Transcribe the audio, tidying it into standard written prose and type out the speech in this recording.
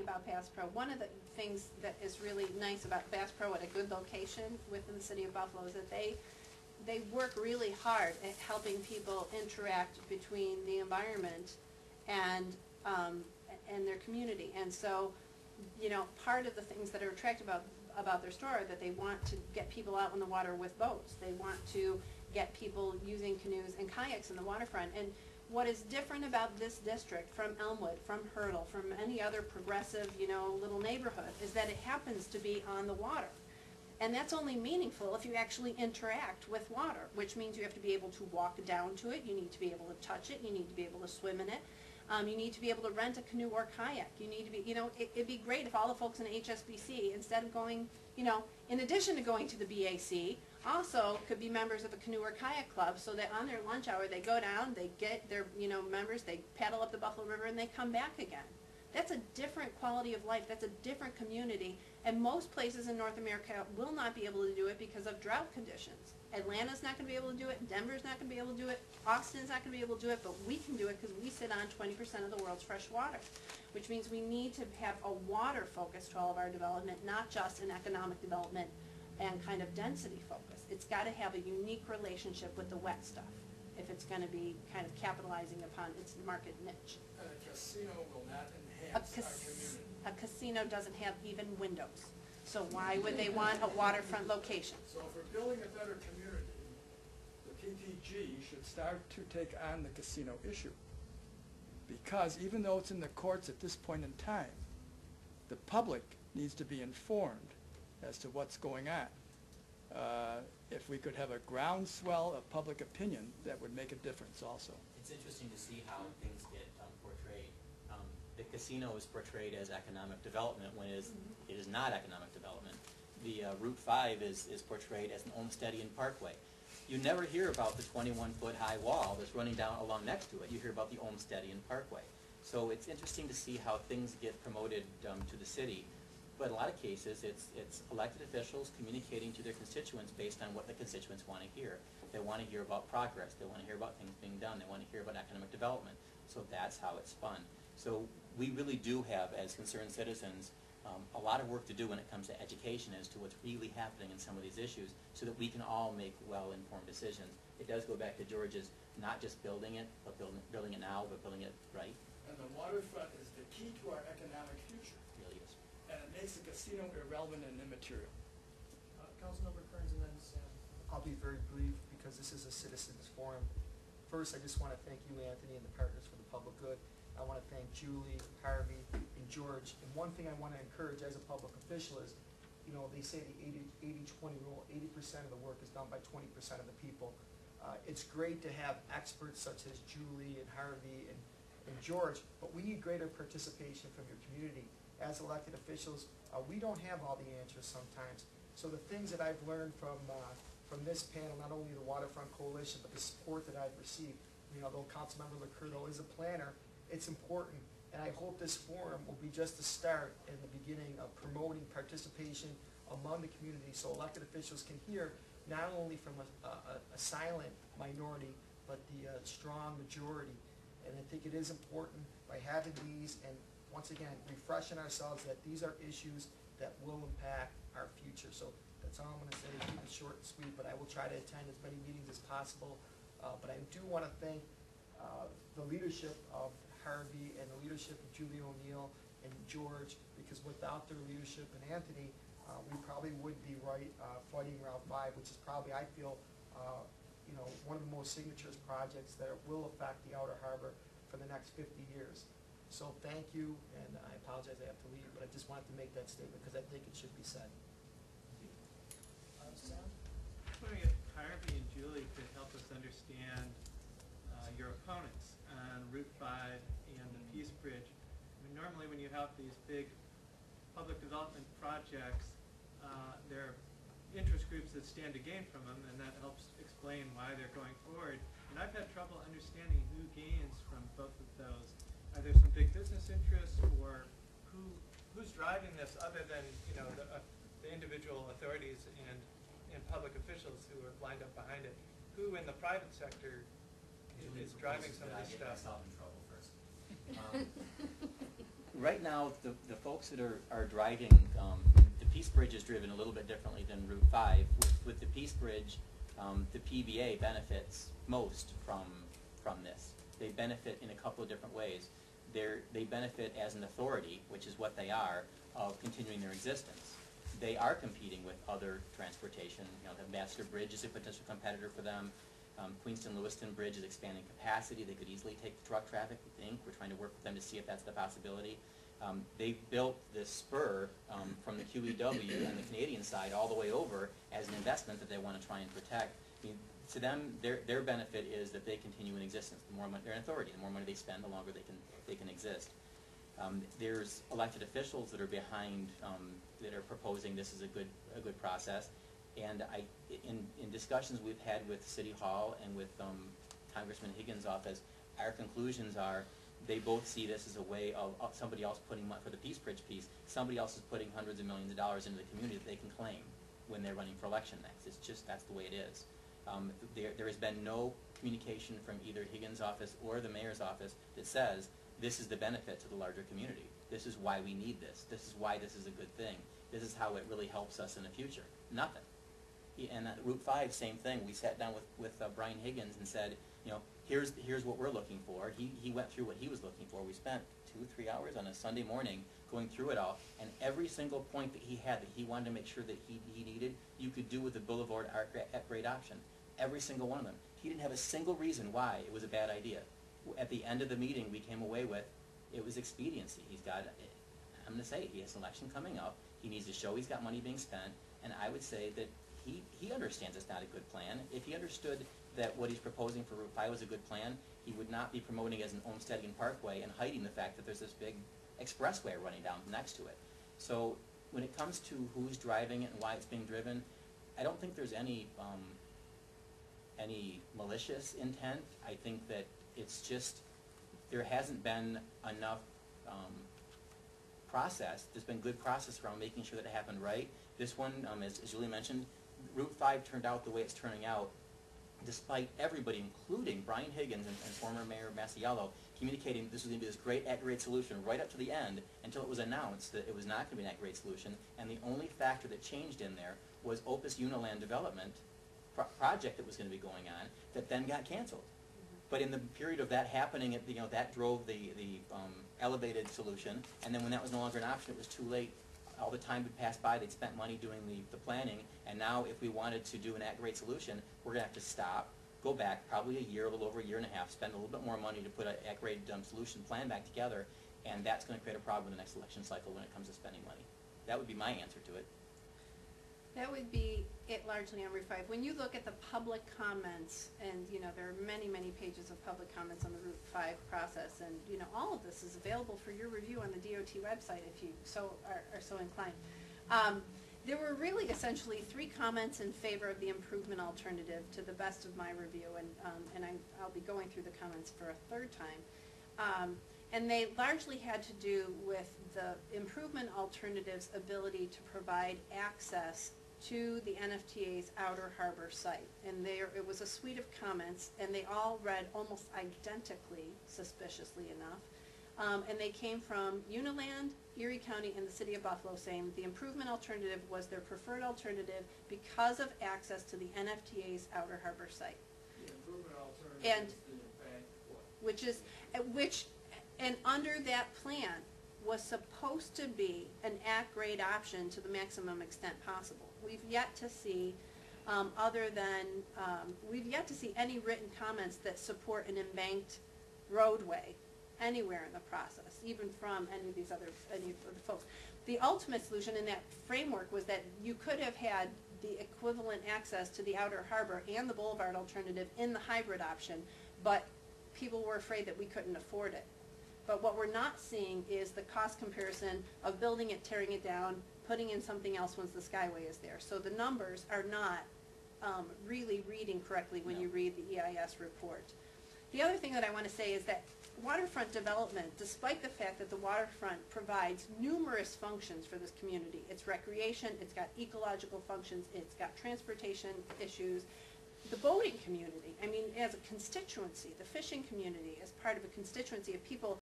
about Bass Pro, one of the things that is really nice about Bass Pro at a good location within the city of Buffalo is that they work really hard at helping people interact between the environment and their community. And so, you know, part of the things that are attractive about their store are that they want to get people out in the water with boats. They want to get people using canoes and kayaks in the waterfront. And what is different about this district from Elmwood, from Hurdle, from any other progressive, you know, little neighborhood is that it happens to be on the water. And that's only meaningful if you actually interact with water, which means you have to be able to walk down to it, you need to be able to touch it, you need to be able to swim in it, you need to be able to rent a canoe or kayak, you need to be, you know, it'd be great if all the folks in HSBC, instead of going, you know, in addition to going to the BAC, also could be members of a canoe or kayak club, so that on their lunch hour they go down, they get their, you know, members, they paddle up the Buffalo River and they come back again. That's a different quality of life, that's a different community, and most places in North America will not be able to do it because of drought conditions. Atlanta's not going to be able to do it, Denver's not going to be able to do it, Austin's not going to be able to do it, but we can do it because we sit on 20% of the world's fresh water, which means we need to have a water focus to all of our development, not just an economic development and kind of density focus. It's got to have a unique relationship with the wet stuff if it's going to be kind of capitalizing upon its market niche. And a casino will not enhance our community. A casino doesn't have even windows, so why would they want a waterfront location? So if we're building a better community, the PTG should start to take on the casino issue. Because even though it's in the courts at this point in time, the public needs to be informed as to what's going on. If we could have a groundswell of public opinion, that would make a difference also. It's interesting to see how things get portrayed. The casino is portrayed as economic development when it is not economic development. The Route 5 is portrayed as an Olmstedian parkway. You never hear about the 21-foot high wall that's running down along next to it. You hear about the Olmstedian parkway. So it's interesting to see how things get promoted to the city. But in a lot of cases, it's elected officials communicating to their constituents based on what the constituents want to hear. They want to hear about progress. They want to hear about things being done. They want to hear about economic development. So that's how it's spun. So we really do have, as concerned citizens, a lot of work to do when it comes to education as to what's really happening in some of these issues so that we can all make well-informed decisions. It does go back to George's, not just building it, but building it now, but building it right. And the waterfront is the key to our economic future. It really is. And it makes the casino irrelevant and immaterial. Councilmember Kearns and then Sam. I'll be very brief because this is a citizens forum. First, I just want to thank you, Anthony, and the Partners for the Public Good. I want to thank Julie, Harvey, and George. And one thing I want to encourage as a public official is, you know, they say the 80-20 rule, 80% of the work is done by 20% of the people. It's great to have experts such as Julie and Harvey and George, but we need greater participation from your community. As elected officials, we don't have all the answers sometimes. So the things that I've learned from this panel, not only the Waterfront Coalition, but the support that I've received, you know, though Councilmember Licurdo is a planner, it's important, and I hope this forum will be just the start and the beginning of promoting participation among the community so elected officials can hear not only from a silent minority, but the strong majority. And I think it is important by having these and, once again, refreshing ourselves that these are issues that will impact our future. So that's all I'm going to say. Keep it short and sweet, but I will try to attend as many meetings as possible. But I do want to thank the leadership of Harvey and the leadership of Julie O'Neill and George, because without their leadership and Anthony, we probably would be fighting Route 5, which is probably, I feel, you know, one of the most signatures projects that will affect the Outer Harbor for the next 50 years. So thank you, and I apologize I have to leave, but I just wanted to make that statement because I think it should be said. Sam? I was wondering if Harvey and Julie could help us understand your opponents on Route 5 and the Peace Bridge. I mean, normally when you have these big public development projects, there are interest groups that stand to gain from them, and that helps explain why they're going forward. And I've had trouble understanding who gains from both of those. Are there some big business interests, or who's driving this other than, you know, the individual authorities and public officials who are lined up behind it? Who in the private sector is driving some of this stuff? Myself in trouble first. right now, the folks that are driving, the Peace Bridge is driven a little bit differently than Route 5. With the Peace Bridge, the PVA benefits most from this. They benefit in a couple of different ways. They benefit as an authority, which is what they are, of continuing their existence. They are competing with other transportation. You know, the Ambassador Bridge is a potential competitor for them. Queenston-Lewiston Bridge is expanding capacity. They could easily take the truck traffic, we think. We're trying to work with them to see if that's the possibility. They've built this spur from the QEW and the Canadian side all the way over as an investment that they want to try and protect. I mean, to them, their benefit is that they continue in existence. The more money, they're an authority. The more money they spend, the longer they can exist. There's elected officials that are behind, that are proposing this is a good process. And in discussions we've had with City Hall and with Congressman Higgins' office, our conclusions are they both see this as a way of somebody else putting money for the Peace Bridge piece. Somebody else is putting hundreds of millions of dollars into the community that they can claim when they're running for election next. It's just, that's the way it is. There has been no communication from either Higgins' office or the mayor's office that says this is the benefit to the larger community. This is why we need this. This is why this is a good thing. This is how it really helps us in the future. Nothing. And Route 5, same thing. We sat down with Brian Higgins and said, you know, here's what we're looking for. He went through what he was looking for. We spent 2-3 hours on a Sunday morning going through it all, and every single point that he had that he wanted to make sure that he needed, you could do with the Boulevard at-grade option. Every single one of them. He didn't have a single reason why it was a bad idea. At the end of the meeting, we came away with, it was expediency. He's got, I'm going to say, he has an election coming up. He needs to show he's got money being spent, and I would say that he understands it's not a good plan. If he understood that what he's proposing for Route 5 was a good plan, he would not be promoting it as an Olmstedian Parkway and hiding the fact that there's this big expressway running down next to it. So when it comes to who's driving it and why it's being driven, I don't think there's any malicious intent. I think that it's just there hasn't been enough process. There's been good process around making sure that it happened right. This one, as Julie mentioned, Route 5 turned out the way it's turning out, despite everybody, including Brian Higgins and former Mayor Masiello, communicating this was going to be this great at-grade solution right up to the end until it was announced that it was not going to be an at-grade solution, and the only factor that changed in there was Opus Uniland development project that was going to be going on that then got canceled. But in the period of that happening, that drove the elevated solution, and then when that was no longer an option, it was too late. All the time had passed by, they'd spent money doing the planning, and now if we wanted to do an at-grade solution, we're going to have to stop, go back probably a year, a little over a year and a half, spend a little bit more money to put an at-grade solution plan back together, and that's going to create a problem in the next election cycle when it comes to spending money. That would be my answer to it. That would be it largely on Route 5. When you look at the public comments, and there are many, many pages of public comments on the Route 5 process, and all of this is available for your review on the DOT website if you are so inclined. There were really essentially 3 comments in favor of the improvement alternative to the best of my review, and I'll be going through the comments for a 3rd time. And they largely had to do with the improvement alternative's ability to provide access to the NFTA's Outer Harbor site. And it was a suite of comments, and they all read almost identically, suspiciously enough. And they came from Uniland, Erie County, and the City of Buffalo, saying the improvement alternative was their preferred alternative because of access to the NFTA's Outer Harbor site. The improvement alternative is the what? And under that plan was supposed to be an at-grade option to the maximum extent possible. We've yet to see, we've yet to see any written comments that support an embanked roadway anywhere in the process, even from any of the folks. The ultimate solution in that framework was that you could have had the equivalent access to the Outer Harbor and the Boulevard alternative in the hybrid option, but people were afraid that we couldn't afford it. But what we're not seeing is the cost comparison of building it, tearing it down, putting in something else once the Skyway is there. So the numbers are not really reading correctly when you read the EIS report. The other thing that I want to say is that waterfront development, despite the fact that the waterfront provides numerous functions for this community, it's recreation, it's got ecological functions, it's got transportation issues, the boating community, I mean, as a constituency, the fishing community as part of a constituency of people